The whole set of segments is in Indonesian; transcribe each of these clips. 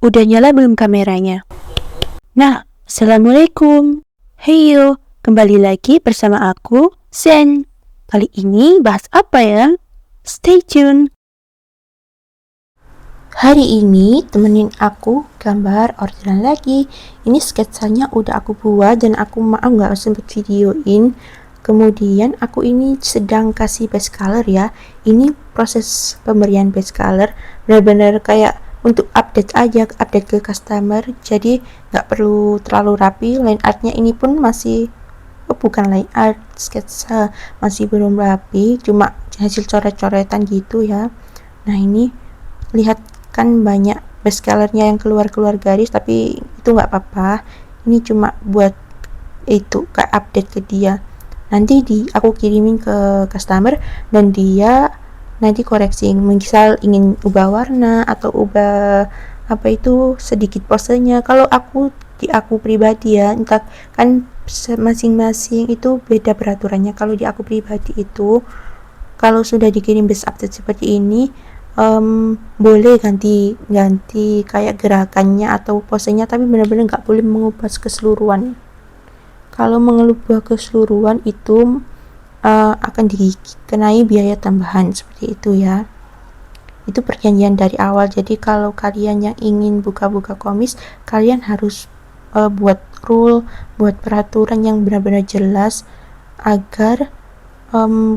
Udah nyala belum kameranya? Nah, Assalamualaikum. Heyo, kembali lagi bersama aku, Zen. Kali ini bahas apa ya? Stay tune. Hari ini temenin aku gambar orderan lagi. Ini sketsanya udah aku buat dan aku maaf gak sempet videoin. Kemudian aku ini sedang kasih base color ya. Ini proses pemberian base color benar-benar kayak untuk update aja, update ke customer, jadi nggak perlu terlalu rapi. Line artnya ini pun masih bukan line art, sketsa, masih belum rapi, cuma hasil coret-coretan gitu ya. Nah ini lihat kan banyak base colornya yang keluar garis, tapi itu nggak apa-apa, ini cuma buat itu kayak update ke dia. Nanti aku kirimin ke customer dan dia nanti koreksi, misal ingin ubah warna atau ubah apa itu sedikit posenya. Kalau aku pribadi ya, entah kan masing-masing itu beda peraturannya. Kalau di aku pribadi itu kalau sudah dikirim base update seperti ini, boleh ganti kayak gerakannya atau posenya, tapi benar-benar nggak boleh mengubah keseluruhan. Kalau mengubah keseluruhan itu akan dikenai biaya tambahan seperti itu ya. Itu perjanjian dari awal. Jadi kalau kalian yang ingin buka-buka komis, kalian harus buat rule, buat peraturan yang benar-benar jelas agar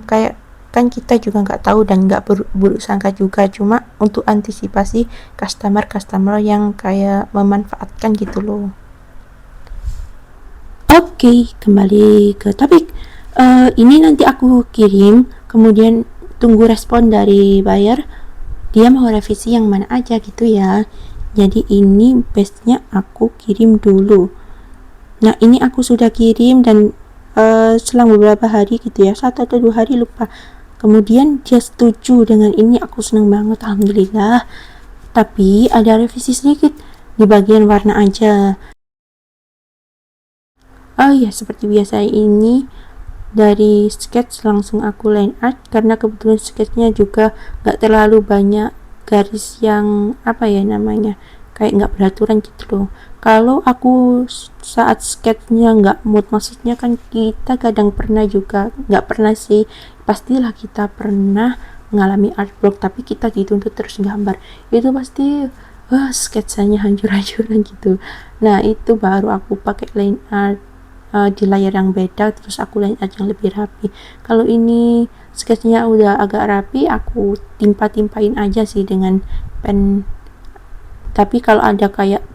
kayak kan kita juga nggak tahu dan nggak buruk sangka juga, cuma untuk antisipasi customer yang kayak memanfaatkan gitu loh. Oke, kembali ke topik. Ini nanti aku kirim, kemudian tunggu respon dari buyer, dia mau revisi yang mana aja gitu ya. Jadi ini base-nya aku kirim dulu. Nah ini aku sudah kirim dan selang beberapa hari gitu ya, 1 atau 2 hari lupa, kemudian dia setuju dengan ini. Aku senang banget, alhamdulillah. Tapi ada revisi sedikit di bagian warna aja. Oh ya, seperti biasa ini dari sketch langsung aku line art, karena kebetulan sketchnya juga gak terlalu banyak garis yang apa ya namanya, kayak gak beraturan gitu loh. Kalau aku saat sketchnya gak mood, maksudnya kan kita kadang pernah juga, gak pernah sih, pastilah kita pernah mengalami art block tapi kita dituntut terus gambar, itu pasti sketsanya hancur-hancuran gitu. Nah itu baru aku pakai line art di layar yang beda, terus aku line art yang lebih rapi. Kalau ini sketsnya udah agak rapi, aku timpa-timpain aja sih dengan pen. Tapi kalau ada kayak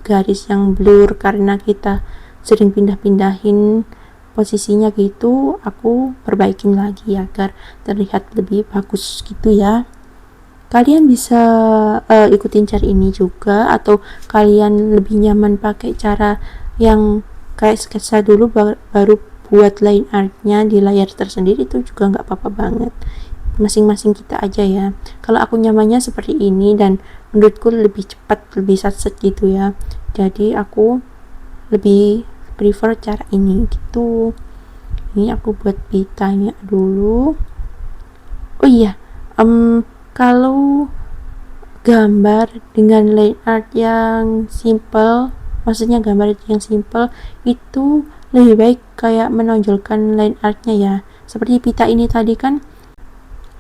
garis yang blur karena kita sering pindah-pindahin posisinya gitu, aku perbaikin lagi agar terlihat lebih bagus gitu ya. Kalian bisa ikutin cara ini juga, atau kalian lebih nyaman pakai cara yang kayak sketsa dulu baru buat line artnya di layar tersendiri, itu juga nggak apa-apa banget, masing-masing kita aja ya. Kalau aku nyamannya seperti ini dan menurutku lebih cepat, lebih satset gitu ya, jadi aku lebih prefer cara ini gitu. Ini aku buat pitanya dulu. Oh iya, kalau gambar dengan line art yang simple, maksudnya gambar yang simple itu lebih baik kayak menonjolkan line artnya ya. Seperti pita ini tadi kan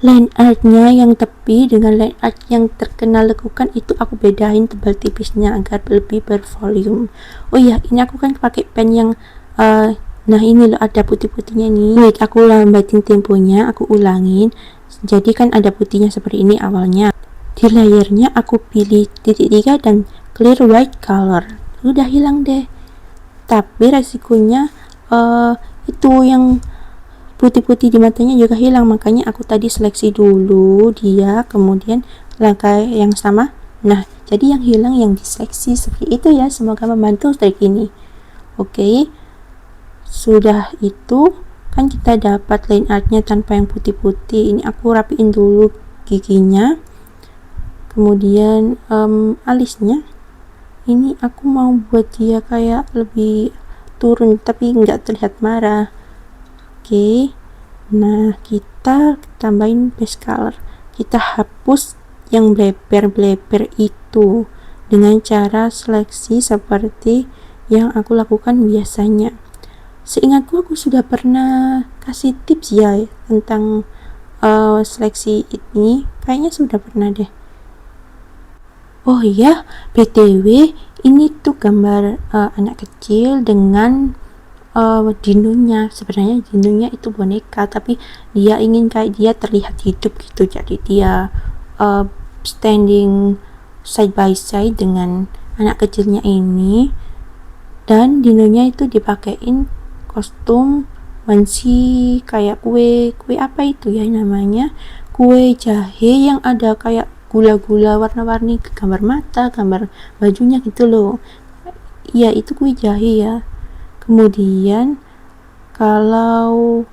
line artnya yang tepi dengan line art yang terkenal lekukan itu aku bedain tebal tipisnya agar lebih bervolume. Oh iya, ini aku kan pakai pen yang nah ini loh, ada putih-putihnya nih. Baik, aku lambatin temponya, aku ulangin. Jadi kan ada putihnya seperti ini awalnya. Di layernya aku pilih titik 3 dan clear white color. Udah hilang deh. Tapi resikonya itu yang putih-putih di matanya juga hilang, makanya aku tadi seleksi dulu dia, kemudian langkah yang sama. Nah jadi yang hilang yang diseleksi, seperti itu ya. Semoga membantu trik ini. Oke, sudah itu kan kita dapat line artnya tanpa yang putih-putih. Ini aku rapiin dulu giginya, kemudian alisnya ini aku mau buat dia kayak lebih turun tapi nggak terlihat marah. Oke, nah kita tambahin base color, kita hapus yang bleber itu. dengan cara seleksi seperti yang aku lakukan biasanya. Seingatku aku sudah pernah kasih tips ya tentang seleksi ini, kayaknya sudah pernah deh. Oh iya, BTW ini tuh gambar anak kecil dengan dinonya. Sebenarnya dinonya itu boneka, tapi dia ingin kayak dia terlihat hidup gitu, jadi dia standing side by side dengan anak kecilnya ini, dan dinonya itu dipakein kostum mansi kayak kue apa itu ya namanya, kue jahe yang ada kayak gula-gula warna-warni, gambar mata, gambar bajunya gitu loh. Iya, itu kue jahe ya. Kemudian kalau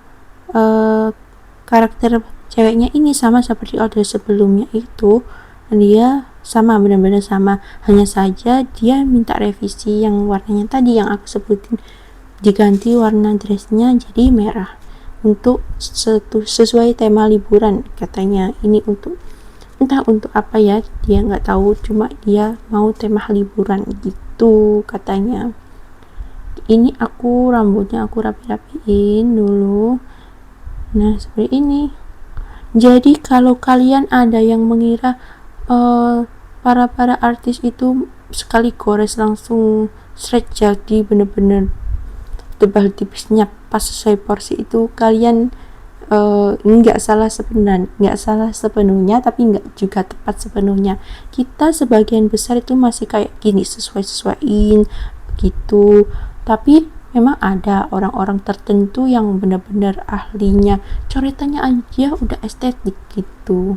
karakter ceweknya ini sama seperti order sebelumnya itu, dia sama, benar-benar sama, hanya saja dia minta revisi yang warnanya tadi yang aku sebutin, diganti warna dressnya jadi merah untuk sesuai tema liburan katanya. Ini untuk entah untuk apa ya, dia nggak tahu, cuma dia mau tema liburan gitu katanya. Ini rambutnya aku rapi-rapiin dulu. Nah, seperti ini. Jadi kalau kalian ada yang mengira para artis itu sekali gores langsung shred jadi bener-bener tebal tipisnya pas sesuai porsi, itu kalian nggak salah sepenuhnya, tapi nggak juga tepat sepenuhnya. Kita sebagian besar itu masih kayak gini, sesuaiin gitu, tapi memang ada orang-orang tertentu yang benar-benar ahlinya coretannya aja udah estetik gitu.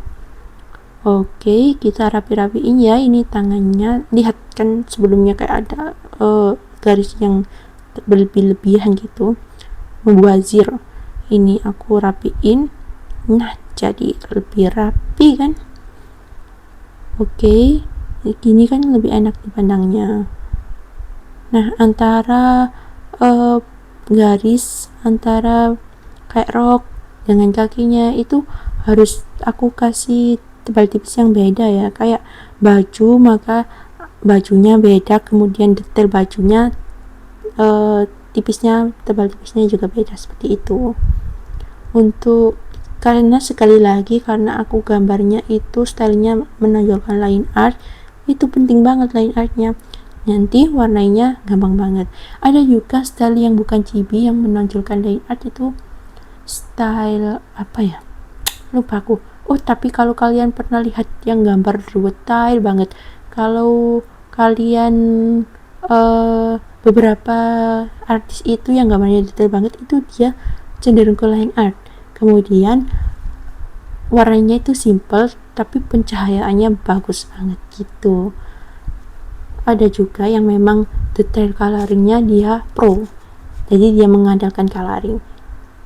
Oke, kita rapi-rapiin ya. Ini tangannya, lihat kan sebelumnya kayak ada garis yang berlebih-lebihan gitu, membazir. Ini aku rapiin, nah jadi lebih rapi kan. Oke, gini kan lebih enak dipandangnya. Nah, antara garis antara kayak rok dengan kakinya itu harus aku kasih tebal tipis yang beda ya. Kayak baju, maka bajunya beda, kemudian detail bajunya tipisnya, tebal tipisnya juga beda, seperti itu. Karena sekali lagi, karena aku gambarnya itu stylenya menonjolkan line art, itu penting banget line artnya, nanti warnanya gampang banget. Ada juga style yang bukan chibi yang menonjolkan line art, itu style apa ya, lupa aku. Tapi kalau kalian pernah lihat yang gambar detail banget, kalau kalian beberapa artis itu yang gambarnya detail banget, itu dia cenderung ke line art. Kemudian warnanya itu simple tapi pencahayaannya bagus banget gitu. Ada juga yang memang detail coloringnya dia pro, jadi dia mengandalkan coloring.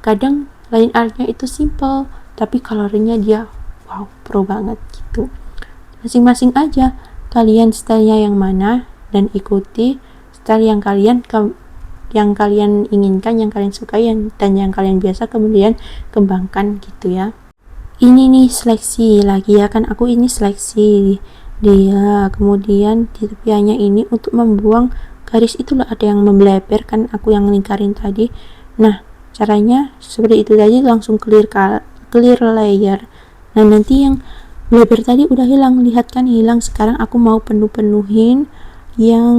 Kadang line artnya itu simple tapi coloringnya dia wow, pro banget gitu. Masing-masing aja kalian stylenya yang mana, dan ikuti style yang kalian inginkan, yang kalian sukai, dan yang kalian biasa, kemudian kembangkan gitu ya. Ini nih seleksi lagi ya kan, aku ini seleksi dia, kemudian di tepiannya ini untuk membuang garis itulah ada yang membleber kan, aku yang lingkarin tadi. Nah, caranya seperti itu tadi, langsung clear layer. Nah, nanti yang bleber tadi udah hilang, lihat kan hilang. Sekarang aku mau penuhin yang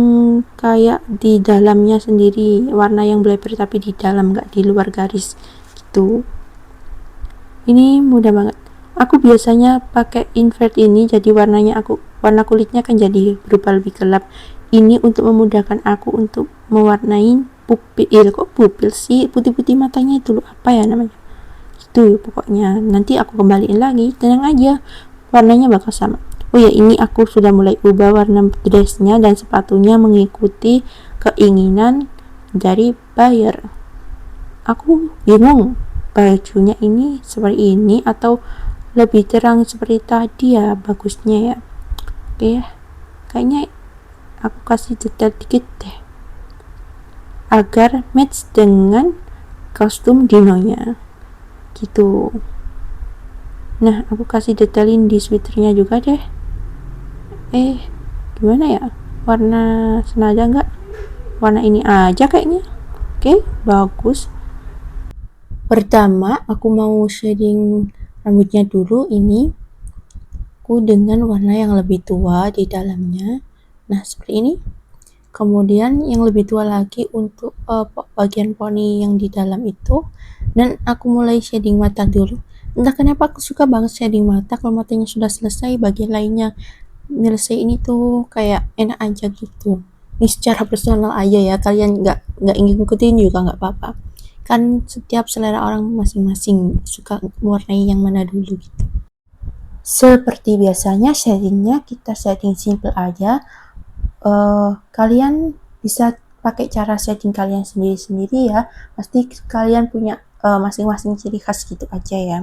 kayak di dalamnya sendiri, warna yang bleber tapi di dalam, nggak di luar garis gitu. Ini mudah banget. Aku biasanya pakai invert ini, jadi warna kulitnya kan jadi berubah lebih gelap. Ini untuk memudahkan aku untuk mewarnai pupil sih, putih-putih matanya itu loh, apa ya namanya itu pokoknya. Nanti aku kembaliin lagi, tenang aja, warnanya bakal sama. Oh ya, ini aku sudah mulai ubah warna dressnya dan sepatunya mengikuti keinginan dari buyer. Aku bingung bajunya ini seperti ini atau lebih terang seperti tadi ya bagusnya ya. Oke ya, kayaknya aku kasih detail dikit deh agar match dengan kostum dinonya gitu. Nah, aku kasih detailin di sweaternya juga deh. Gimana ya, warna senada nggak? Warna ini aja kayaknya. Oke, bagus. Pertama aku mau shading rambutnya dulu. Ini aku dengan warna yang lebih tua di dalamnya, nah seperti ini. Kemudian yang lebih tua lagi untuk bagian poni yang di dalam itu, dan aku mulai shading mata dulu. Entah kenapa aku suka banget shading mata. Kalau matanya sudah selesai, bagian lainnya nyelesai ini tuh kayak enak aja gitu. Ini secara personal aja ya, kalian nggak ingin ikutin juga nggak apa-apa, kan setiap selera orang masing-masing suka mewarnai yang mana dulu gitu. Seperti biasanya shadingnya kita setting simple aja. Kalian bisa pakai cara setting kalian sendiri-sendiri ya. Pasti kalian punya masing-masing ciri khas gitu aja ya.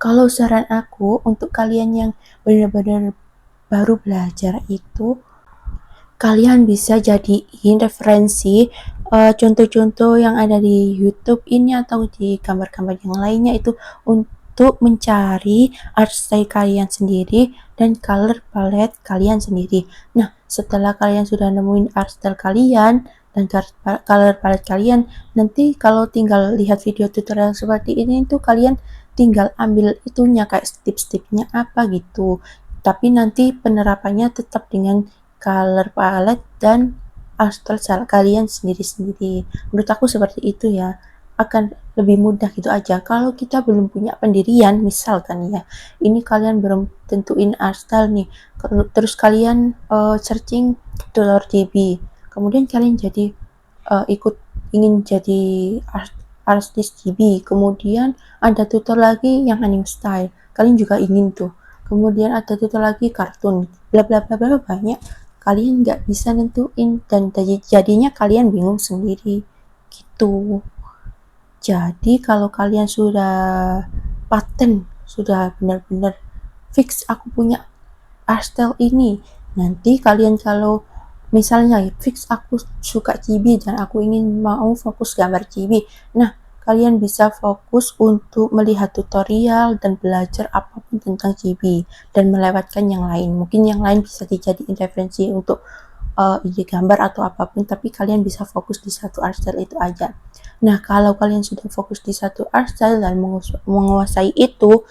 Kalau saran aku untuk kalian yang benar-benar baru belajar itu, kalian bisa jadiin referensi contoh-contoh yang ada di YouTube ini atau di gambar-gambar yang lainnya itu untuk mencari art style kalian sendiri dan color palette kalian sendiri. Nah, setelah kalian sudah nemuin art style kalian dan color palette kalian, nanti kalau tinggal lihat video tutorial seperti ini tuh kalian tinggal ambil itunya kayak tips-tipsnya apa gitu. Tapi nanti penerapannya tetap dengan color palette dan art style kalian sendiri-sendiri. Menurut aku seperti itu ya, akan lebih mudah gitu aja. Kalau kita belum punya pendirian, misalkan ya, ini kalian belum tentuin art style nih, terus kalian searching tutor JB, kemudian kalian jadi ingin jadi artis JB, kemudian ada tutor lagi yang anime style, kalian juga ingin tuh, kemudian ada tutor lagi kartun, bla bla bla bla, banyak. Kalian nggak bisa nentuin dan jadinya kalian bingung sendiri gitu. Jadi kalau kalian sudah paten, sudah benar-benar fix aku punya art style ini, nanti kalian kalau misalnya fix aku suka chibi dan aku ingin mau fokus gambar chibi, nah kalian bisa fokus untuk melihat tutorial dan belajar apapun tentang chibi dan melewatkan yang lain. Mungkin yang lain bisa dijadiin referensi untuk ide gambar atau apapun, tapi kalian bisa fokus di satu art style itu aja. Nah, kalau kalian sudah fokus di satu art style dan menguasai itu,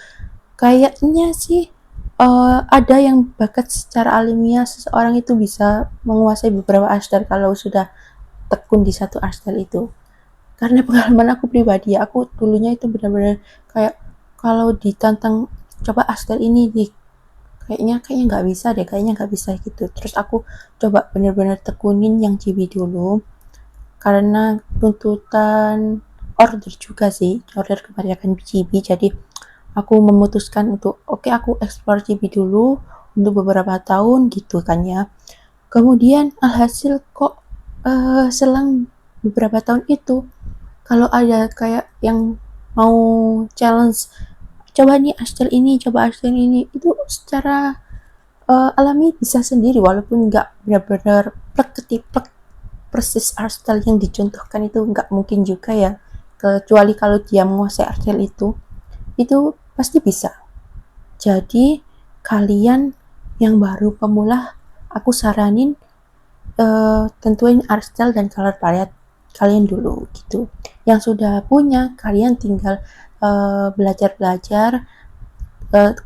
kayaknya sih ada yang bakat secara alamiah seseorang itu bisa menguasai beberapa art style kalau sudah tekun di satu art style itu. Karena pengalaman aku pribadi ya, aku dulunya itu benar-benar kayak kalau ditantang coba art style ini di kayaknya nggak bisa gitu. Terus aku coba benar-benar tekunin yang chibi dulu karena tuntutan order juga sih, order kebanyakan chibi, jadi aku memutuskan untuk oke, aku explore chibi dulu untuk beberapa tahun gitu kan ya. Kemudian alhasil kok selang beberapa tahun itu kalau ada kayak yang mau challenge, coba nih art ini, coba art ini, itu secara alami bisa sendiri walaupun nggak benar-benar plek ketiplek persis art style yang dicontohkan, itu nggak mungkin juga ya, kecuali kalau dia menguasai art style itu pasti bisa. Jadi kalian yang baru pemula, aku saranin tentuin art style dan color palette kalian dulu gitu. Yang sudah punya, kalian tinggal belajar-belajar,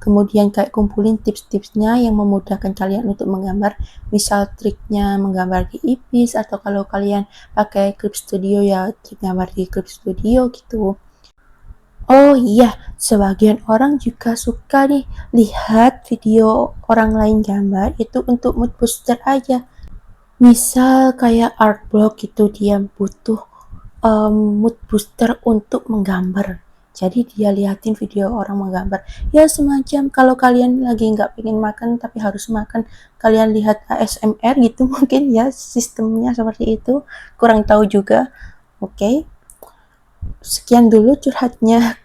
kemudian kayak kumpulin tips-tipsnya yang memudahkan kalian untuk menggambar, misal triknya menggambar di Ipis, atau kalau kalian pakai Clip Studio ya trik gambar di Clip Studio gitu. Oh iya, sebagian orang juga suka nih lihat video orang lain gambar itu untuk mood booster aja. Misal kayak art blog gitu, dia butuh mood booster untuk menggambar. Jadi dia liatin video orang menggambar. Ya semacam kalau kalian lagi nggak pengen makan tapi harus makan, kalian lihat ASMR gitu mungkin ya, sistemnya seperti itu. Kurang tahu juga. Oke. Sekian dulu curhatnya.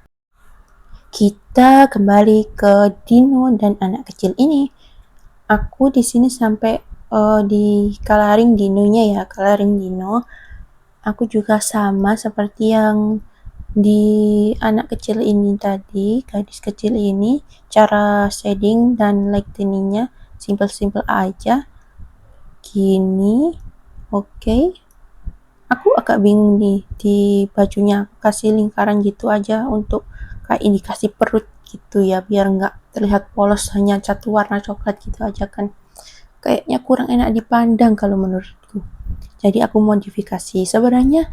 Kita kembali ke Dino dan anak kecil ini. Aku di sini sampai di coloring Dinonya ya, coloring Dino. Aku juga sama seperti yang di anak kecil ini tadi, gadis kecil ini, cara shading dan lightening-nya simple-simple aja. gini. Oke. Aku agak bingung nih di bajunya, kasih lingkaran gitu aja untuk kayak indikasi perut gitu ya, biar nggak terlihat polos, hanya satu warna coklat gitu aja kan. Kayaknya kurang enak dipandang kalau menurutku. Jadi aku modifikasi. Sebenarnya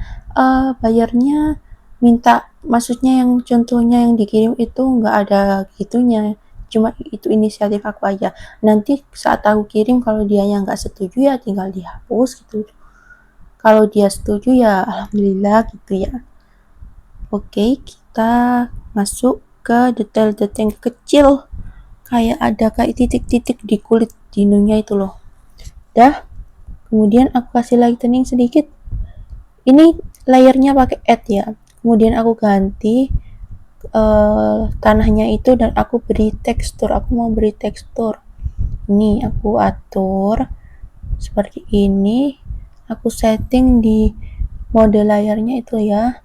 bayarnya minta, maksudnya yang contohnya yang dikirim itu nggak ada gitunya. Cuma itu inisiatif aku aja. Nanti saat aku kirim kalau dia yang nggak setuju ya tinggal dihapus gitu. Kalau dia setuju ya alhamdulillah gitu ya. Oke, kita masuk ke detail-detail kecil. Kayak ada kayak titik-titik di kulit dinunya itu loh. Dah, kemudian aku kasih lightening sedikit. Ini layernya pakai add ya. Kemudian aku ganti tanahnya itu dan aku beri tekstur. Aku mau beri tekstur. Ini aku atur seperti ini. Aku setting di mode layarnya itu ya,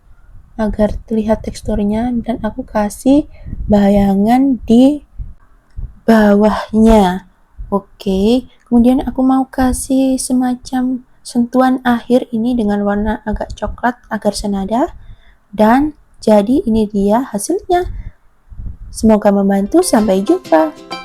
agar terlihat teksturnya, dan aku kasih bayangan di bawahnya. Oke, kemudian aku mau kasih semacam sentuhan akhir ini dengan warna agak coklat agar senada, dan jadi ini dia hasilnya. Semoga membantu, sampai jumpa.